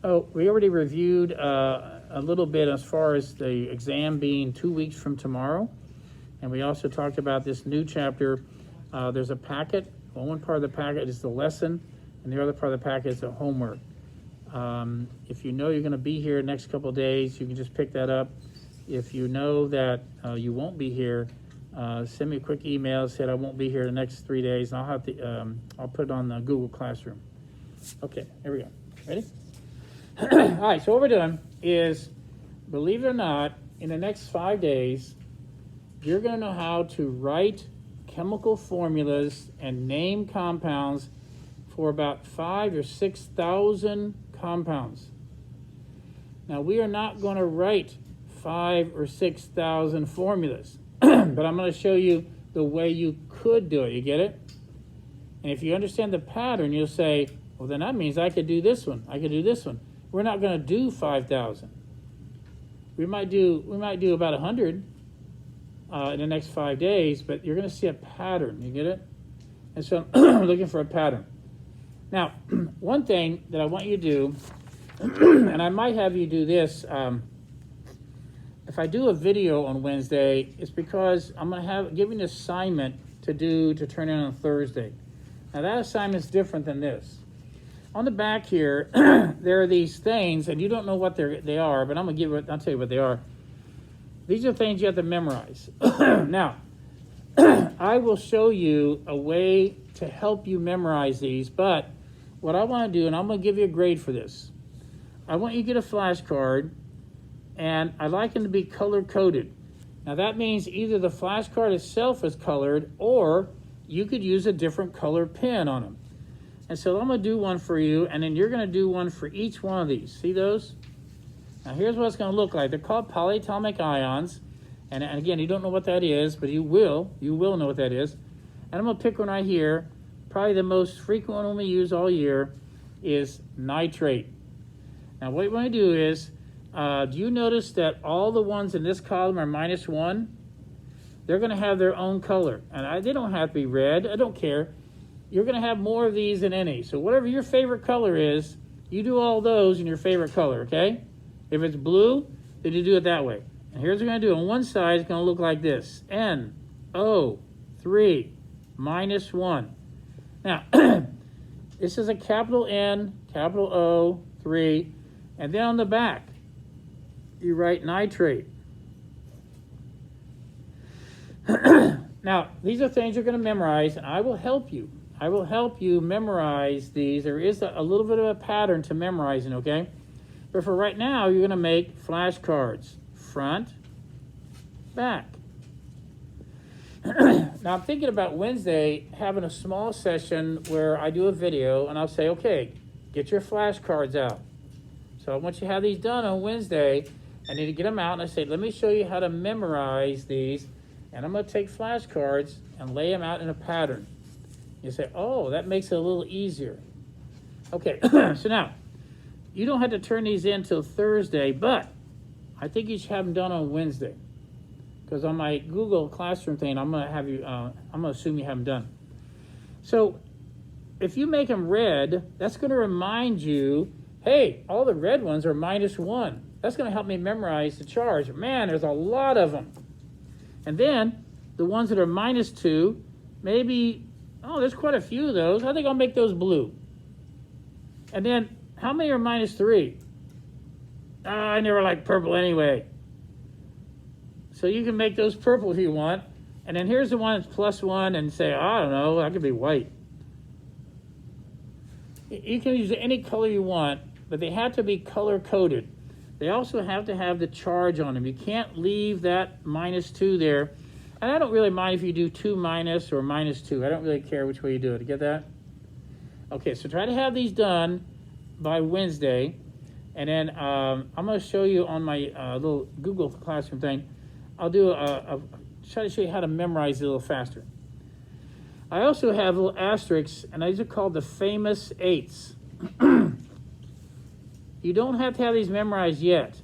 Oh, we already reviewed a little bit as far as the exam being 2 weeks from tomorrow. And we also talked about this new chapter. There's a packet. Well, one part of the packet is the lesson, and the other part of the packet is the homework. If you know you're going to be here next couple of days, you can just pick that up. If you know that you won't be here, send me a quick email, said I won't be here the next 3 days, and I'll have to, I'll put it on the Google Classroom. Okay, here we go. Ready? All right, so what we're doing is, believe it or not, in the next 5 days, you're going to know how to write chemical formulas and name compounds for about 5,000 or 6,000 compounds. Now, we are not going to write 5,000 or 6,000 formulas, but I'm going to show you the way you could do it. You get it? And if you understand the pattern, you'll say, well, then that means I could do this one. I could do this one. We're not going to do 5,000. We might do about 100 in the next 5 days, but you're going to see a pattern. You get it? And so I'm looking for a pattern. Now, one thing that I want you to do, and I might have you do this, if I do a video on Wednesday, it's because I'm going to give you an assignment to turn in on Thursday. Now, that assignment is different than this. On the back here, there are these things, and you don't know what they are, but I'll tell you what they are. These are things you have to memorize. Now, I will show you a way to help you memorize these, but what I want to do, and I'm going to give you a grade for this, I want you to get a flashcard, and I like them to be color-coded. Now, that means either the flashcard itself is colored, or you could use a different color pen on them. And so I'm going to do one for you, and then you're going to do one for each one of these. See those? Now here's what it's going to look like. They're called polyatomic ions. And again, you don't know what that is, but you will know what that is. And I'm going to pick one right here. Probably the most frequent one we use all year is nitrate. Now what you want to do is, do you notice that all the ones in this column are -1? They're going to have their own color. And they don't have to be red. I don't care. You're going to have more of these than any. So whatever your favorite color is, you do all those in your favorite color, okay? If it's blue, then you do it that way. And here's what we're going to do. On one side, it's going to look like this. NO3 -1. Now, this is a capital N, capital O, 3. And then on the back, you write nitrate. Now, these are things you're going to memorize, and I will help you. I will help you memorize these. There is a little bit of a pattern to memorizing, okay? But for right now, you're going to make flashcards. Front, back. Now, I'm thinking about Wednesday having a small session where I do a video, and I'll say, okay, get your flashcards out. So once you have these done on Wednesday, I need to get them out, and I say, let me show you how to memorize these. And I'm going to take flashcards and lay them out in a pattern. You say, oh, that makes it a little easier. Okay, so now, you don't have to turn these in till Thursday, but I think you should have them done on Wednesday. Because on my Google Classroom thing, I'm going to have you, I'm going to assume you have them done. So, if you make them red, that's going to remind you, hey, all the red ones are -1. That's going to help me memorize the charge. Man, there's a lot of them. And then, the ones that are -2, maybe, oh, there's quite a few of those. I think I'll make those blue. And then, how many are -3? I never liked purple anyway. So you can make those purple if you want. And then here's the one that's +1 and say, I don't know, that could be white. You can use any color you want, but they have to be color-coded. They also have to have the charge on them. You can't leave that -2 there. And I don't really mind if you do 2 minus or -2. I don't really care which way you do it. You get that? Okay, so try to have these done by Wednesday. And then I'm going to show you on my little Google Classroom thing. I'll do try to show you how to memorize it a little faster. I also have little asterisks, and these are called the famous 8s. You don't have to have these memorized yet.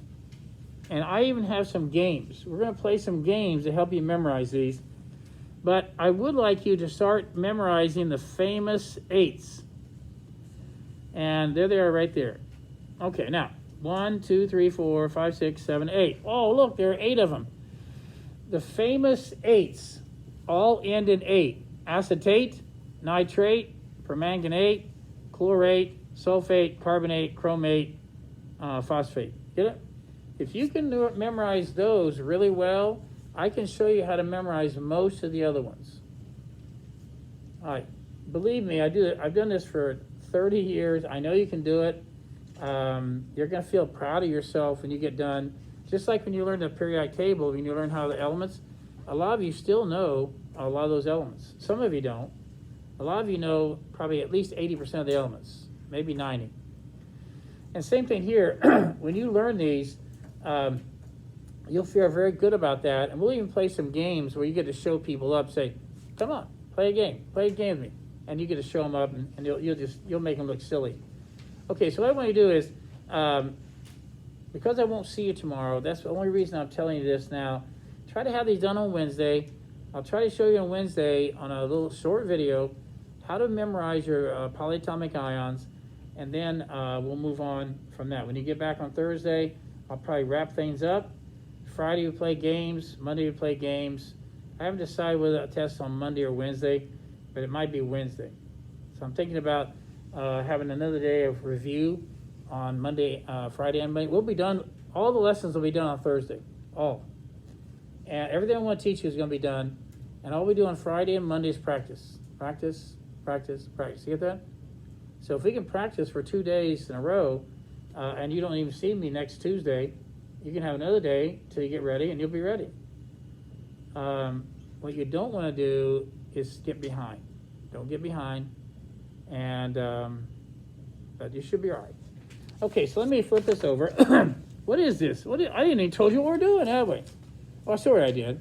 And I even have some games. We're going to play some games to help you memorize these. But I would like you to start memorizing the famous 8s. And there they are right there. Okay, now, 1, 2, 3, 4, 5, 6, 7, 8. Oh, look, there are 8 of them. The famous 8s all end in 8. Acetate, nitrate, permanganate, chlorate, sulfate, carbonate, chromate, phosphate. Get it? If you can memorize those really well, I can show you how to memorize most of the other ones. All right. Believe me, I've done this for 30 years. I know you can do it. You're going to feel proud of yourself when you get done. Just like when you learn the periodic table, when you learn how the elements, a lot of you still know a lot of those elements. Some of you don't. A lot of you know probably at least 80% of the elements, maybe 90. And same thing here. When you learn these, you'll feel very good about that. And we'll even play some games where you get to show people up, say, come on, play a game with me. And you get to show them up, and you'll make them look silly. Okay, so what I want you to do is, because I won't see you tomorrow, that's the only reason I'm telling you this now. Try to have these done on Wednesday. I'll try to show you on Wednesday on a little short video how to memorize your polyatomic ions, and then we'll move on from that. When you get back on Thursday, I'll probably wrap things up. Friday we play games, Monday we play games. I haven't decided whether I'll test on Monday or Wednesday, but it might be Wednesday. So I'm thinking about having another day of review on Monday, Friday, and Monday. We'll be done, all the lessons will be done on Thursday, all. And everything I want to teach you is going to be done. And all we do on Friday and Monday is practice. Practice, practice, practice. You get that? So if we can practice for 2 days in a row, and you don't even see me next Tuesday, you can have another day till you get ready, and you'll be ready. What you don't want to do is get behind. Don't get behind, and but you should be all right. Okay, so let me flip this over. What is this? I didn't even told you what we're doing, have we? Oh, sorry, I did.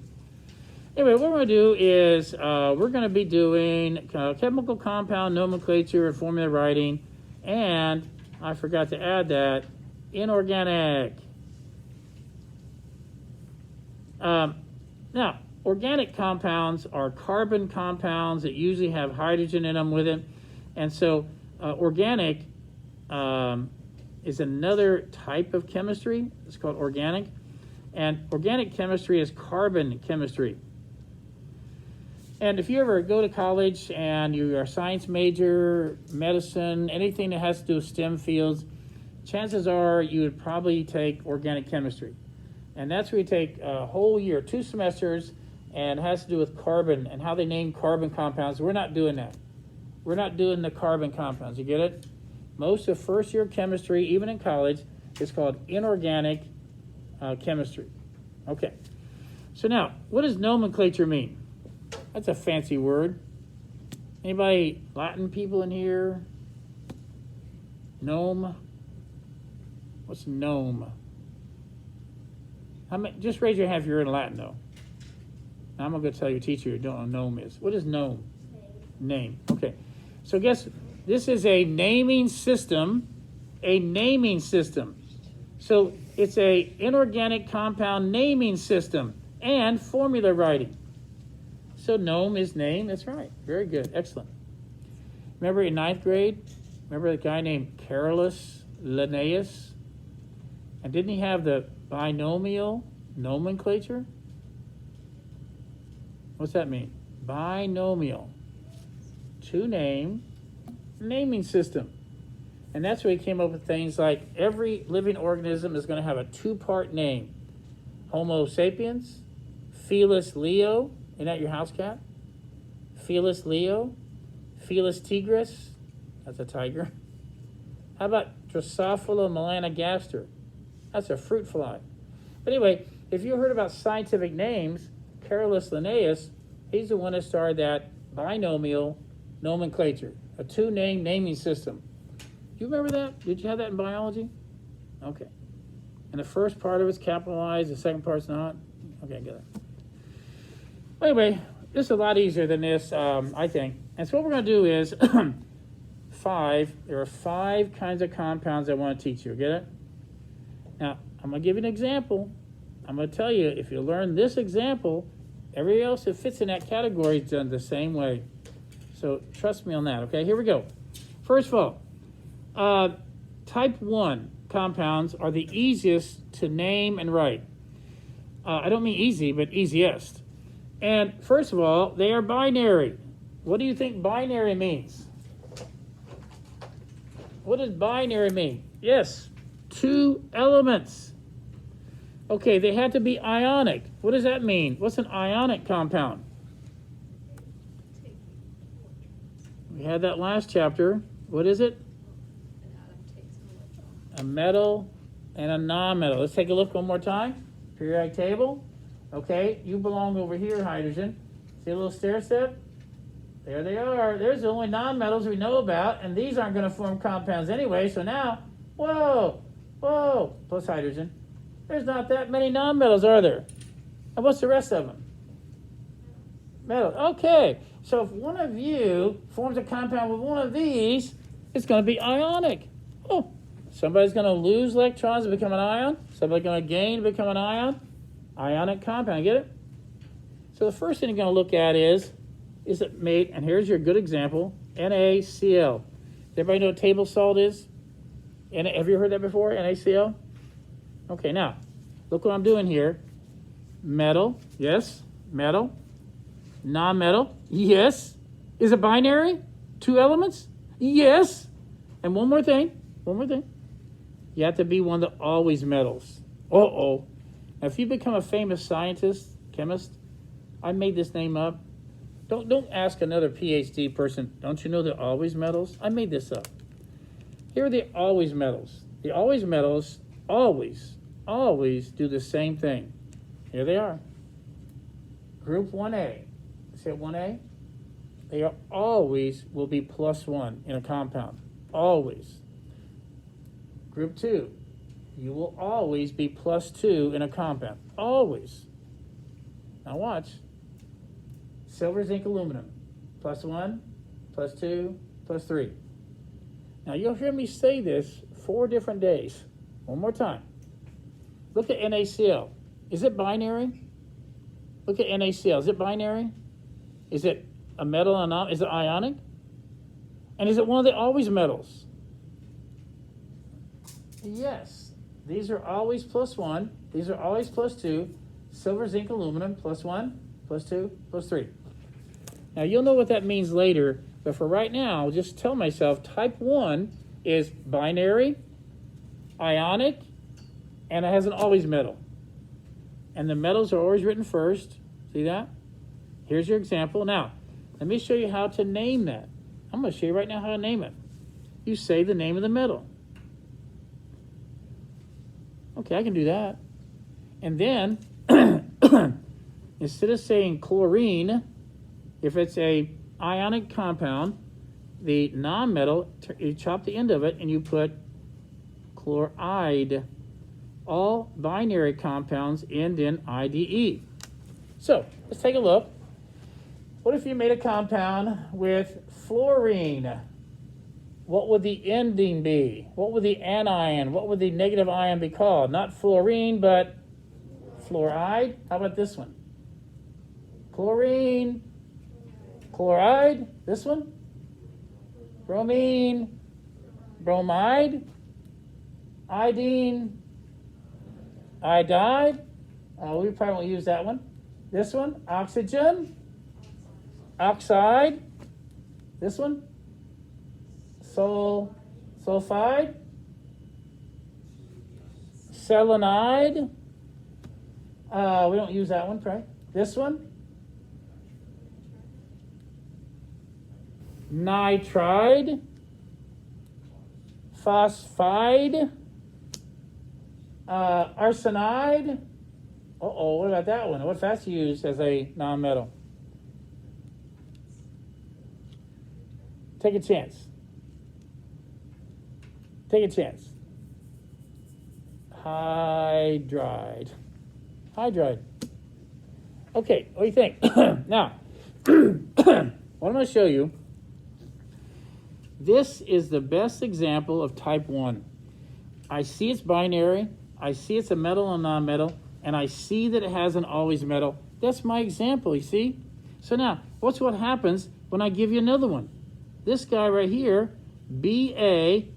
Anyway, what we're going to do is we're going to be doing chemical compound nomenclature and formula writing, and I forgot to add that, inorganic. Now, organic compounds are carbon compounds that usually have hydrogen in them with it, and so organic is another type of chemistry. It's called organic, and organic chemistry is carbon chemistry. And if you ever go to college and you are a science major, medicine, anything that has to do with STEM fields, chances are you would probably take organic chemistry. And that's where you take a whole year, 2 semesters, and it has to do with carbon and how they name carbon compounds. We're not doing that. We're not doing the carbon compounds. You get it? Most of first year chemistry, even in college, is called inorganic chemistry. Okay. So now, what does nomenclature mean? That's a fancy word. Anybody Latin people in here? Gnome? What's gnome? Just raise your hand if you're in Latin, though. Now I'm going to tell your teacher you don't know what gnome is. What is gnome? Name. Okay. So guess this is a naming system. A naming system. So it's a inorganic compound naming system and formula writing. So gnome is name. That's right. Very good. Excellent. Remember in 9th grade? Remember the guy named Carolus Linnaeus? And didn't he have the binomial nomenclature? What's that mean? Binomial. 2-name naming system. And that's where he came up with things like every living organism is going to have a 2-part name. Homo sapiens, Felis leo. Isn't that your house cat? Felis leo, Felis tigris. That's a tiger. How about Drosophila melanogaster? That's a fruit fly. But anyway, if you heard about scientific names, Carolus Linnaeus, he's the one that started that binomial nomenclature, a 2-name naming system. Do you remember that? Did you have that in biology? Okay. And the first part of it's capitalized, the second part's not? Okay, good. Anyway, this is a lot easier than this, I think. And so what we're going to do is there are 5 kinds of compounds I want to teach you. Get it? Now, I'm going to give you an example. I'm going to tell you, if you learn this example, everything else that fits in that category is done the same way. So trust me on that, okay? Here we go. First of all, type 1 compounds are the easiest to name and write. I don't mean easy, but easiest. And first of all, they are binary. What do you think binary means? What does binary mean? Yes, 2 elements. Okay, they had to be ionic. What does that mean? What's an ionic compound? We had that last chapter. What is it? A metal and a non-metal. Let's take a look one more time. Periodic table. Okay, you belong over here, hydrogen. See a little stair step? There they are. There's the only non-metals we know about, and these aren't going to form compounds anyway. So now, whoa, plus hydrogen. There's not that many non-metals, are there? And what's the rest of them? Metal. Okay, so if one of you forms a compound with one of these, it's going to be ionic. Oh, somebody's going to lose electrons to become an ion. Somebody's going to gain to become an ion. Ionic compound, get it? So the first thing you're going to look at is it made, and here's your good example, NaCl. Does everybody know what table salt is? Have you heard that before, NaCl? Okay, now, look what I'm doing here. Metal, yes, metal. Non-metal, yes. Is it binary? 2 elements? Yes. And one more thing. You have to be one of the always metals. Uh-oh. Now, if you become a famous scientist, chemist, I made this name up. Don't ask another PhD person, don't you know they're always metals? I made this up. Here are the always metals. The always metals always do the same thing. Here they are. Group 1A. See it 1A? They are always will be +1 in a compound. Always. Group 2. You will always be +2 in a compound. Always. Now watch. Silver, zinc, aluminum. +1, +2, +3. Now you'll hear me say this 4 different days. One more time. Look at NaCl. Is it binary? Look at NaCl. Is it binary? Is it a metal and non? Is it ionic? And is it one of the always metals? Yes. These are always +1. These are always +2. Silver, zinc, aluminum, +1, +2, +3. Now you'll know what that means later, but for right now, I'll just tell myself type 1 is binary, ionic, and it has an always metal. And the metals are always written first. See that? Here's your example. Now, let me show you how to name that. I'm going to show you right now how to name it. You say the name of the metal. Okay, I can do that. And then, instead of saying chlorine, if it's a ionic compound, the non-metal, you chop the end of it and you put chloride. All binary compounds end in IDE. So, let's take a look. What if you made a compound with fluorine? What would the ending be? What would the anion, what would the negative ion be called? Not fluorine, but fluoride. How about this one? Chlorine, chloride. This one? Bromine, bromide, iodine, iodide. We probably won't use that one. This one? Oxygen, oxide. This one? Sulfide, selenide. We don't use that one, right? This one? Nitride, phosphide, arsenide. What about that one? What's that used as a non-metal? Take a chance. Take a chance. Hydride. Hydride. Okay, what do you think? Now, what I'm going to show you, this is the best example of type 1. I see it's binary, I see it's a metal and non-metal, and I see that it has an always metal. That's my example, you see? So now, watch what happens when I give you another one. This guy right here, BaCl2.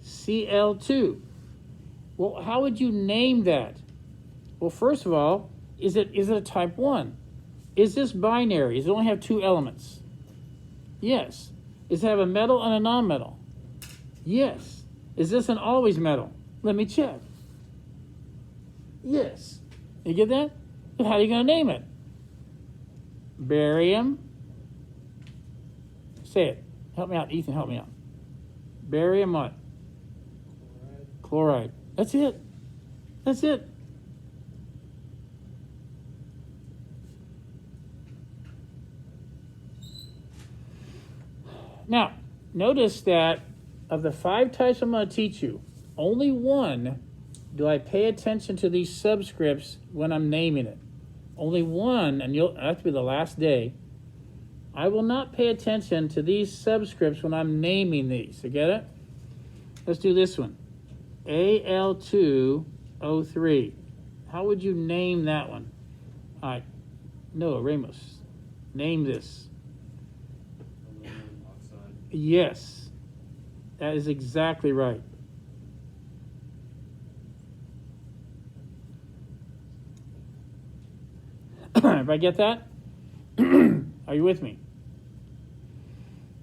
Well, how would you name that? Well, first of all, is it a type 1? Is this binary? Does it only have 2 elements? Yes. Does it have a metal and a non-metal? Yes. Is this an always metal? Let me check. Yes. You get that? But how are you going to name it? Barium. Say it. Help me out, Ethan. Help me out. Barium what? Chloride. That's it. That's it. Now, notice that of the 5 types I'm going to teach you, only one do I pay attention to these subscripts when I'm naming it. Only one, and you'll have to be the last day. I will not pay attention to these subscripts when I'm naming these. You get it? Let's do this one. Al2O3. How would you name that one? All right. Noah Ramos. Name this. Aluminum oxide. Yes. That is exactly right. If I get that? Are you with me?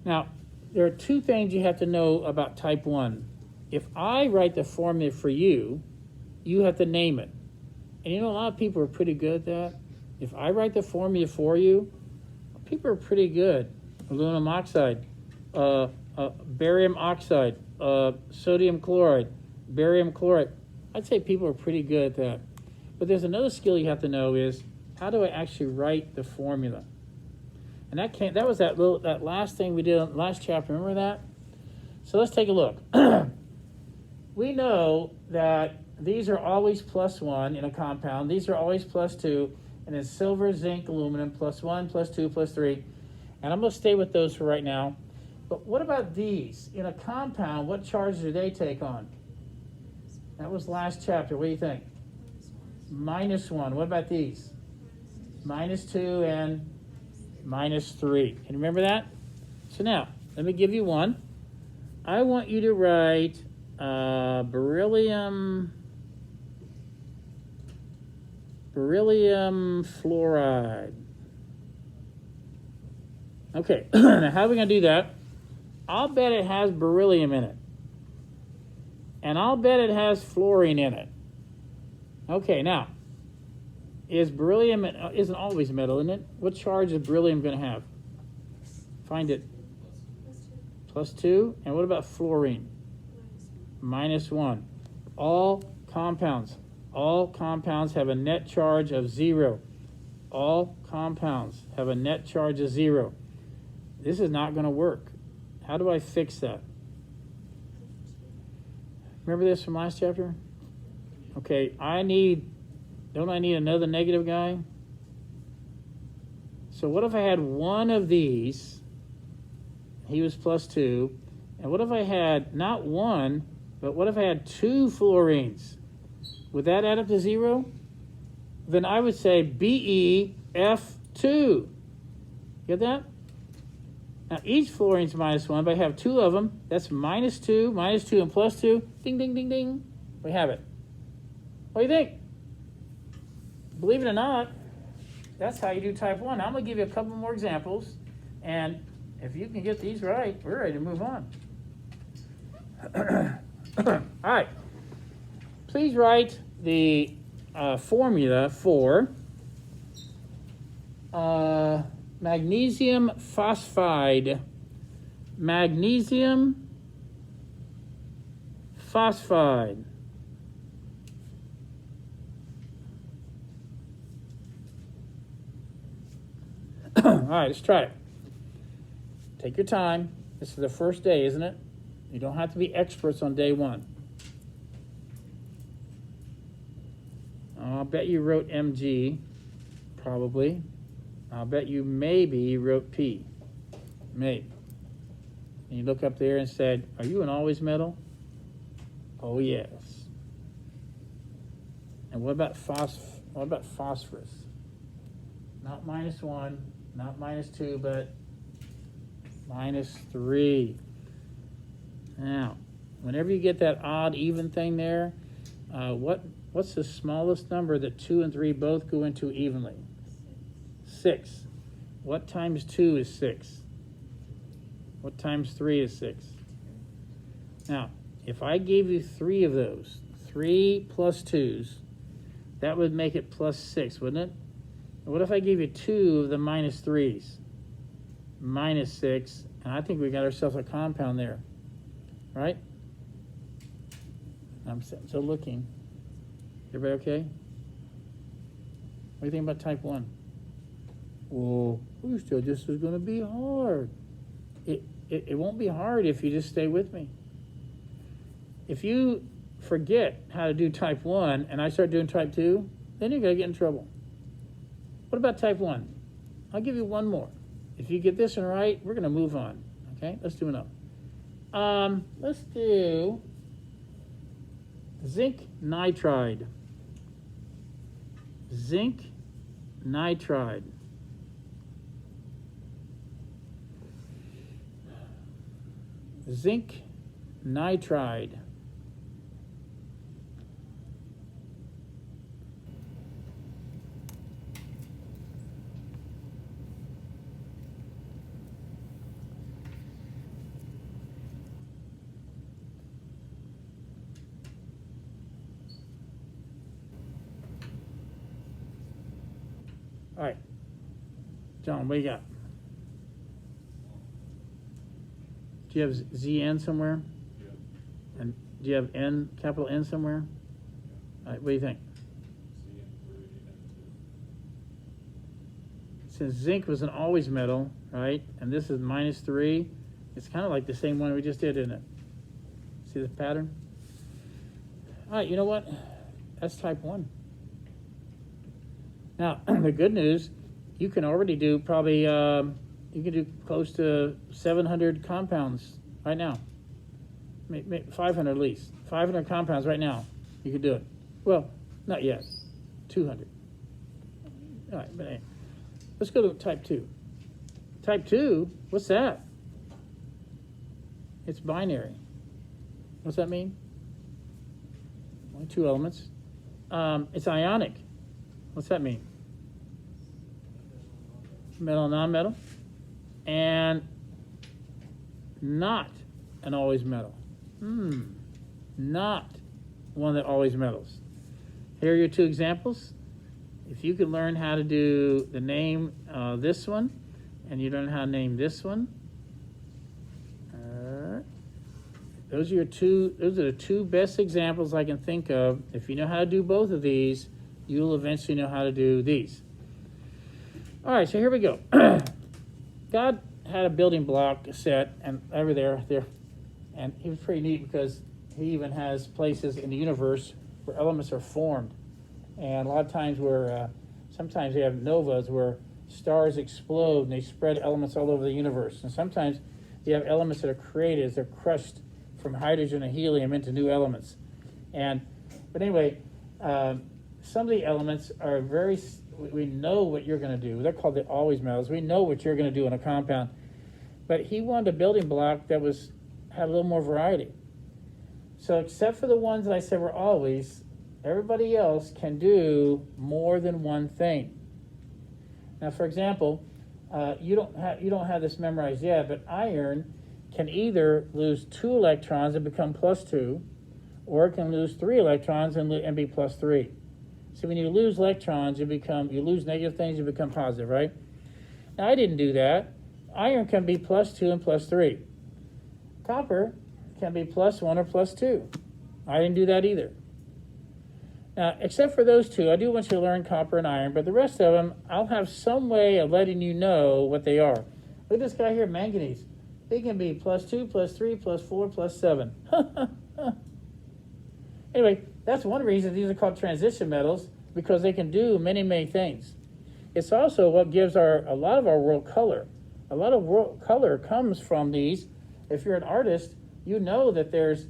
Now, there are 2 things you have to know about type 1. If I write the formula for you, you have to name it. And you know, a lot of people are pretty good at that. If I write the formula for you, people are pretty good. Aluminum oxide, barium oxide, sodium chloride, barium chloride. I'd say people are pretty good at that. But there's another skill you have to know is, how do I actually write the formula? And that was that last thing we did in the last chapter. Remember that? So let's take a look. We know that these are always +1 in a compound. These are always +2. And then silver, zinc, aluminum, +1, +2, +3. And I'm going to stay with those for right now. But what about these? In a compound, what charges do they take on? That was last chapter. What do you think? -1. What about these? -2 and -3. Can you remember that? So now, let me give you one. I want you to write beryllium fluoride. Okay, now how are we going to do that? I'll bet it has beryllium in it. And I'll bet it has fluorine in it. Okay, now, is beryllium, isn't always metal, isn't it? What charge is beryllium going to have? Find it. +2. And what about fluorine? -1. All compounds have a net charge of 0. All compounds have a net charge of 0. This is not going to work. How do I fix that? Remember this from last chapter? Okay, don't I need another negative guy? So what if I had one of these? He was +2. And what if I had not one, but what if I had 2 fluorines? Would that add up to 0? Then I would say BeF2. Get that? Now each fluorine's -1, but I have 2 of them. That's -2, -2, and +2. Ding, ding, ding, ding. We have it. What do you think? Believe it or not, that's how you do type 1. I'm going to give you a couple more examples. And if you can get these right, we're ready to move on. All right. Please write the formula for magnesium phosphide. Magnesium phosphide. All right, let's try it. Take your time. This is the first day, isn't it? You don't have to be experts on day 1. I'll bet you wrote Mg, probably. I'll bet you maybe wrote P. Maybe. And you look up there and said, are you an always metal? Oh, yes. And what about phosphorus? Not -1, not -2, but -3. Now, whenever you get that odd even thing there, What's the smallest number that 2 and 3 both go into evenly? 6. What times 2 is 6? What times 3 is 6? Now, if I gave you 3 of those, 3 plus 2s, that would make it plus 6, wouldn't it? And what if I gave you 2 of the minus 3s? Minus 6, and I think we got ourselves a compound there, right? I'm still looking. Everybody okay? What do you think about type 1? Well, this is going to be hard. It won't be hard if you just stay with me. If you forget how to do type 1 and I start doing type 2, then you're going to get in trouble. What about type 1? I'll give you one more. If you get this one right, we're going to move on. Okay, let's do another. Let's do zinc nitride. Zinc nitride. Zinc nitride. All right, John, what do you got? Do you have ZN somewhere? Yeah. And do you have N, capital N somewhere? All right, what do you think? Since zinc was an always metal, right, and this is -3, it's kind of like the same one we just did, isn't it? See the pattern? All right, you know what? That's type 1. Now, the good news, you can already do probably, you can do close to 700 compounds right now. 500 at least. 500 compounds right now. You can do it. Well, not yet. 200. All right, but anyway. Let's go to type 2. Type 2, what's that? It's binary. What's that mean? Only 2 elements. It's ionic. What's that mean? Metal, non-metal. And not an always metal. Not one that always metals. Here are your 2 examples. If you could learn how to do the name this one, and you learn how to name this one, those are the 2 best examples I can think of. If you know how to do both of these, you'll eventually know how to do these. All right, so here we go. God had a building block set, and over there, and he was pretty neat because he even has places in the universe where elements are formed. And a lot of times sometimes they have novas where stars explode and they spread elements all over the universe. And sometimes you have elements that are created as they're crushed from hydrogen and helium into new elements. But anyway, some of the elements are we know what you're going to do. They're called the always metals. We know what you're going to do in a compound. But he wanted a building block that had a little more variety. So except for the ones that I said were always, everybody else can do more than one thing. Now, for example, you don't have this memorized yet, but iron can either lose 2 electrons and become +2, or it can lose 3 electrons and be +3. So when you lose electrons, you lose negative things, you become positive, right? Now, I didn't do that. Iron can be +2 and +3. Copper can be +1 or +2. I didn't do that either. Now, except for those 2, I do want you to learn copper and iron, but the rest of them, I'll have some way of letting you know what they are. Look at this guy here, manganese. He can be +2, +3, +4, +7. Anyway, that's one reason these are called transition metals, because they can do many, many things. It's also what gives a lot of our world color. A lot of world color comes from these. If you're an artist, you know that there's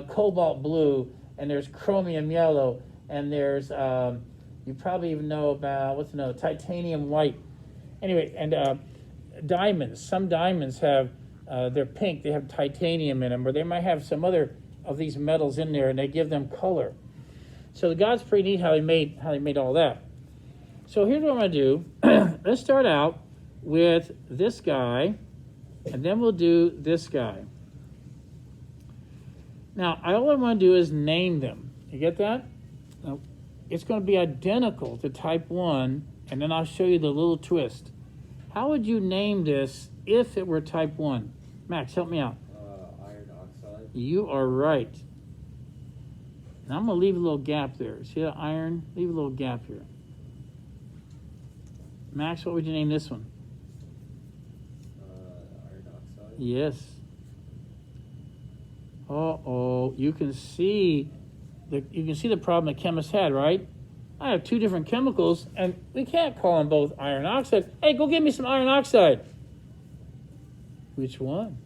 cobalt blue, and there's chromium yellow, and there's, you probably even know about, titanium white. Anyway, and diamonds. Some diamonds they're pink, they have titanium in them, or they might have some other of these metals in there, and they give them color. So God's pretty neat how he made all that. So here's what I'm going to do. Let's start out with this guy, and then we'll do this guy. Now, all I want to do is name them. You get that? Now, it's going to be identical to type 1, and then I'll show you the little twist. How would you name this if it were type 1? Max, help me out. Iron oxide. You are right. Now I'm going to leave a little gap there. See that iron? Leave a little gap here. Max, what would you name this one? Iron oxide. Yes. Uh-oh. You can see the problem the chemist had, right? I have two different chemicals, and we can't call them both iron oxide. Hey, go get me some iron oxide. Which one?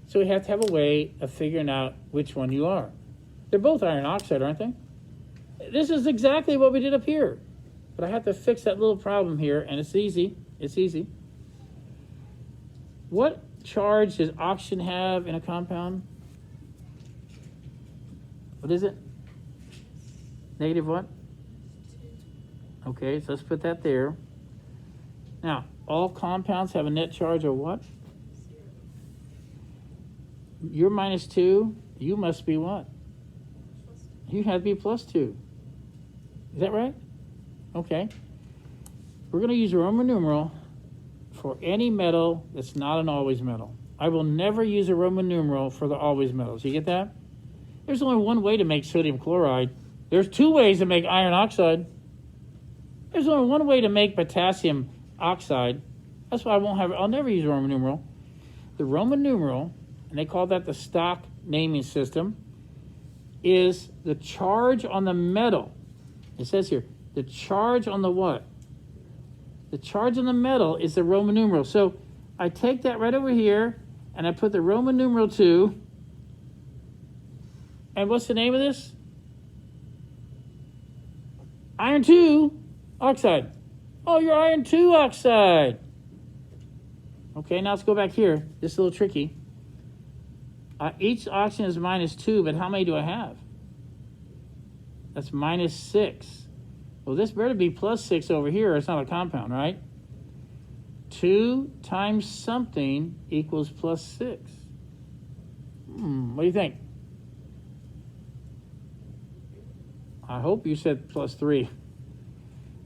So we have to have a way of figuring out which one you are. They're both iron oxide, aren't they? This is exactly what we did up here. But I have to fix that little problem here, and it's easy. It's easy. What charge does oxygen have in a compound? What is it? Negative what? Okay, so let's put that there. Now, all compounds have a net charge of what? You're -2. You must be what? You have to be +2. Is that right? Okay. We're going to use a Roman numeral for any metal that's not an always metal. I will never use a Roman numeral for the always metals. You get that? There's only one way to make sodium chloride. There's two ways to make iron oxide. There's only one way to make potassium oxide. That's why I'll never use a Roman numeral. The Roman numeral, and they call that the stock naming system, is the charge on the metal. It says here, the charge on the what? The charge on the metal is the Roman numeral. So I take that right over here, and I put the Roman numeral 2. And what's the name of this? Iron 2 oxide. Oh, you're iron 2 oxide. Okay, now let's go back here. This is a little tricky. Each oxygen is -2, but how many do I have? That's -6. Well, this better be +6 over here, or it's not a compound, right? 2 times something equals +6. What do you think? I hope you said +3.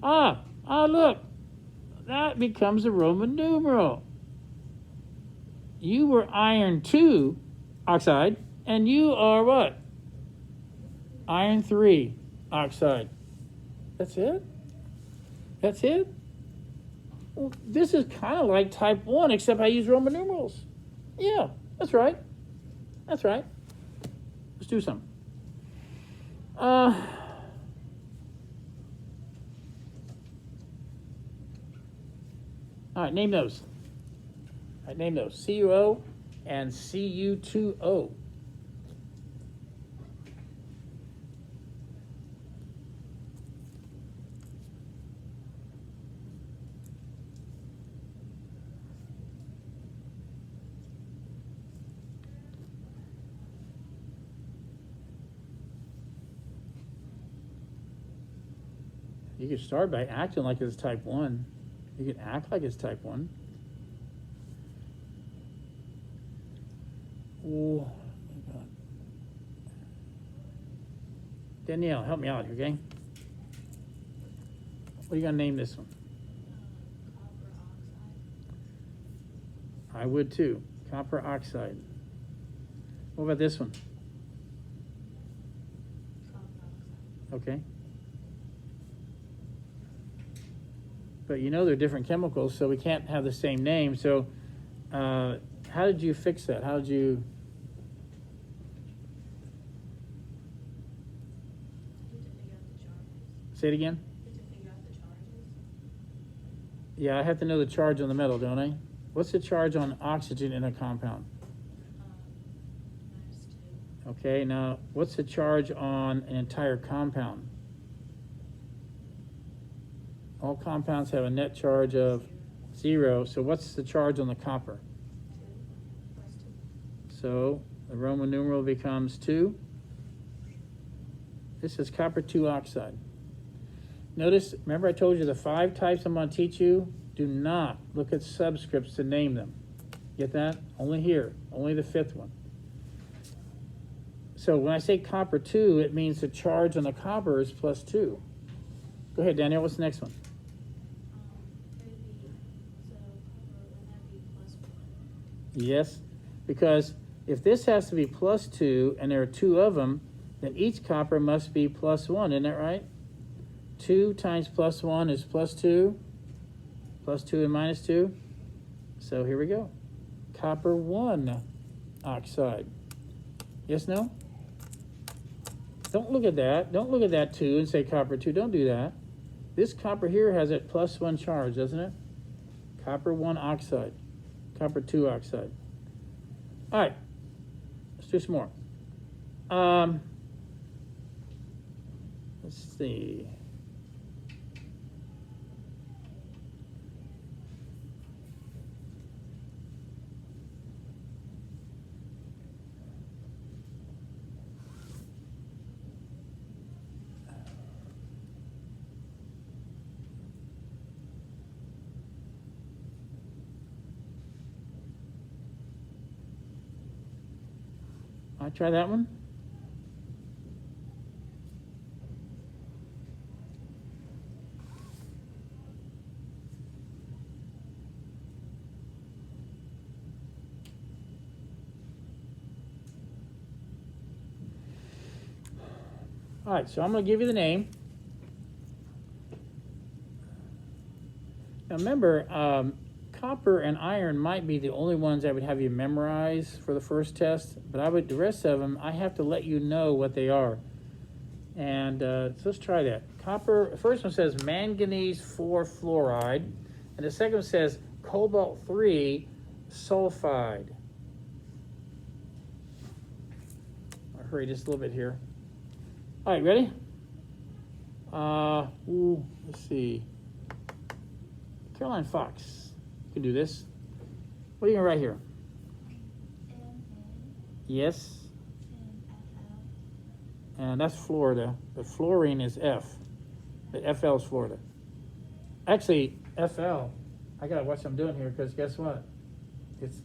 Look. That becomes a Roman numeral. You were iron 2 oxide, and you are what? Iron 3 oxide. That's it? That's it? Well, this is kind of like type 1, except I use Roman numerals. Yeah, that's right. That's right. Let's do some. All right, name those. All right, name those. CuO and Cu2O. You could start by acting like it's type 1. You can act like it's type 1. Oh, my God. Danielle, help me out here, okay? What are you going to name this one? Copper oxide. I would too. Copper oxide. What about this one? Copper oxide. Okay. But you know they're different chemicals, so we can't have the same name. So how did you fix that? How did you... You have to figure out the charges. Say it again? You have to figure out the charges. Yeah, I have to know the charge on the metal, don't I? What's the charge on oxygen in a compound? -2. Okay, now what's the charge on an entire compound? All compounds have a net charge of 0. So what's the charge on the copper? 2 + 2. So the Roman numeral becomes 2. This is copper 2 oxide. Notice, remember I told you the 5 types I'm going to teach you? Do not look at subscripts to name them. Get that? Only here, only the 5th one. So when I say copper 2, it means the charge on the copper is plus 2. Go ahead, Daniel, what's the next one? It would be, so copper, would that be plus one? Yes, because if this has to be plus 2 and there are 2 of them, then each copper must be plus 1, isn't that right? 2 times plus 1 is plus 2, plus 2 and minus 2. So here we go. Copper 1 oxide. Yes, no? Don't look at that. Don't look at that 2 and say copper 2. Don't do that. This copper here has a plus 1 charge, doesn't it? Copper 1 oxide. Copper 2 oxide. All right. Let's do some more. Let's see. I try that one. All right, so I'm going to give you the name. Now remember, copper and iron might be the only ones I would have you memorize for the first test, but the rest of them, I have to let you know what they are. And so let's try that. Copper, the first one says manganese 4 fluoride, and the second one says cobalt 3 sulfide. I'll hurry just a little bit here. All right, ready? Let's see. Caroline Fox, you can do this. What are you gonna write here? Yes. And that's Florida. The fluorine is F. The FL is Florida. Actually, FL, I gotta watch what I'm doing here because guess what? It's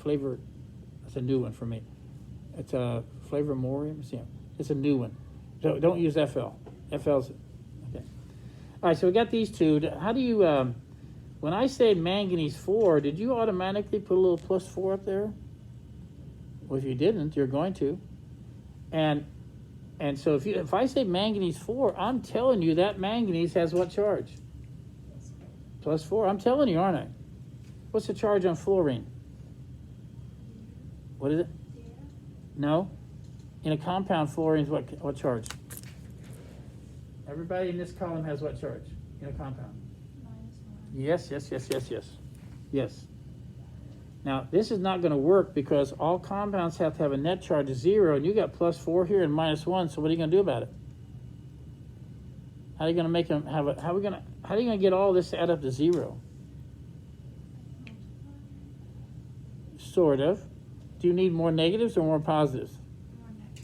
flavor. That's a new one for me. It's a flavor morium. Yeah, it's a new one. So don't use FL. FL's okay. All right, so we got these two. How do you? When I say manganese 4, did you automatically put a little plus 4 up there? Well, if you didn't, you're going to. And so if I say manganese 4, I'm telling you that manganese has what charge? Plus 4. I'm telling you, aren't I? What's the charge on fluorine? What is it? No. In a compound, fluorine is what charge? Everybody in this column has what charge in a compound? Yes. Yes. Now, this is not going to work because all compounds have to have a net charge of 0, and you got plus 4 here and minus 1, so what are you going to do about it? How are you going to make them have how are you going to get all this to add up to 0? Sort of. Do you need more negatives or more positives?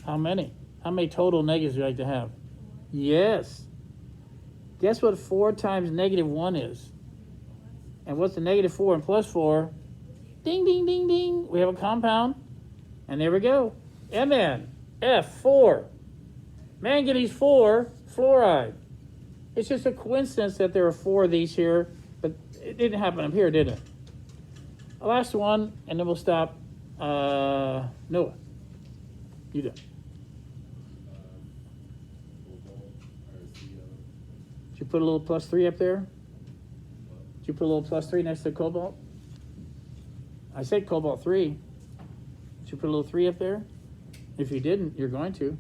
How many? How many total negatives do you like to have? Yes. Guess what 4 times negative 1 is? And what's the negative 4 and plus 4? Ding, ding, ding, ding. We have a compound. And there we go. MnF4. Manganese 4 fluoride. It's just a coincidence that there are 4 of these here, but it didn't happen up here, did it? Last one, and then we'll stop. Noah, you do. Did you put a little plus 3 up there? Did you put a little plus 3 next to cobalt? I said cobalt 3. Did you put a little 3 up there? If you didn't, you're going to.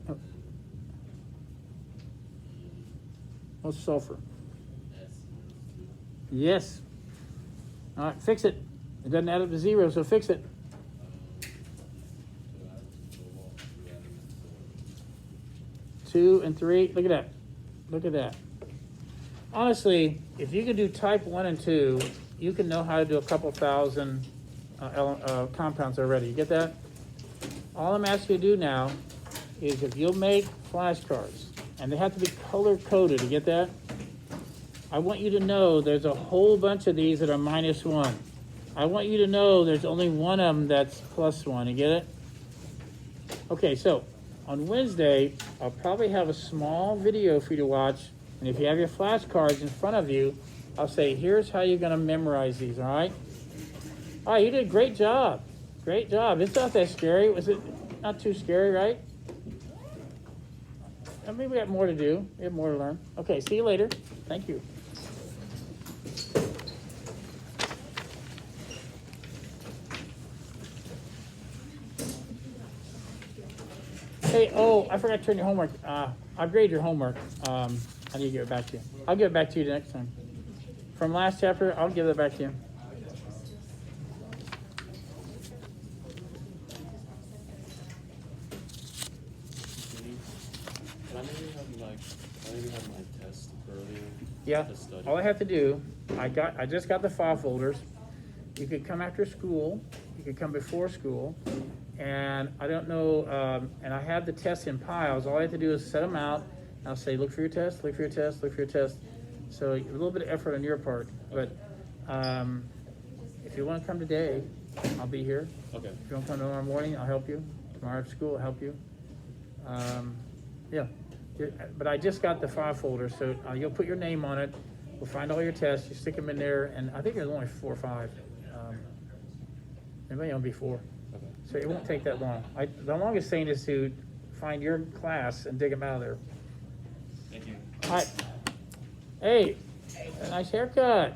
Oh. What's sulfur? Yes. All right, fix it. It doesn't add up to 0, so fix it. Two and 3. Look at that. Look at that. Honestly, if you can do type 1 and 2, you can know how to do a couple thousand compounds already. You get that? all I'm asking you to do now is if you'll make flashcards, and they have to be color coded, you get that? I want you to know there's a whole bunch of these that are -1. I want you to know there's only one of them that's +1, you get it? Okay, so on Wednesday, I'll probably have a small video for you to watch, and if you have your flashcards in front of you, I'll say, here's how you're gonna memorize these, all right? All right, you did a great job. Great job. It's not that scary. Was it not too scary, right? I mean, we got more to do. We have more to learn. Okay, see you later. Thank you. Hey, oh, I forgot to turn your homework. I'll grade your homework. I need to give it back to you. I'll give it back to you next time. From last chapter, I'll give it back to you. Can I maybe have my test earlier? Yeah, To study? all I have to do, I just got the file folders. You could come after school, you could come before school, and I don't know, and I have the tests in piles. All I have to do is set them out. I'll say, look for your test, look for your test, look for your test. So a little bit of effort on your part, but if you want to come today, I'll be here. Okay. If you want to come tomorrow morning, I'll help you. Tomorrow at school, I'll help you. Yeah, but I just got the file folder, so you'll put your name on it. We'll find all your tests, you stick them in there, and I think there's only 4 or 5. There may only be 4. Okay. So it won't take that long. The longest thing is to find your class and dig them out of there. Thank you. All right. Hey, a nice haircut.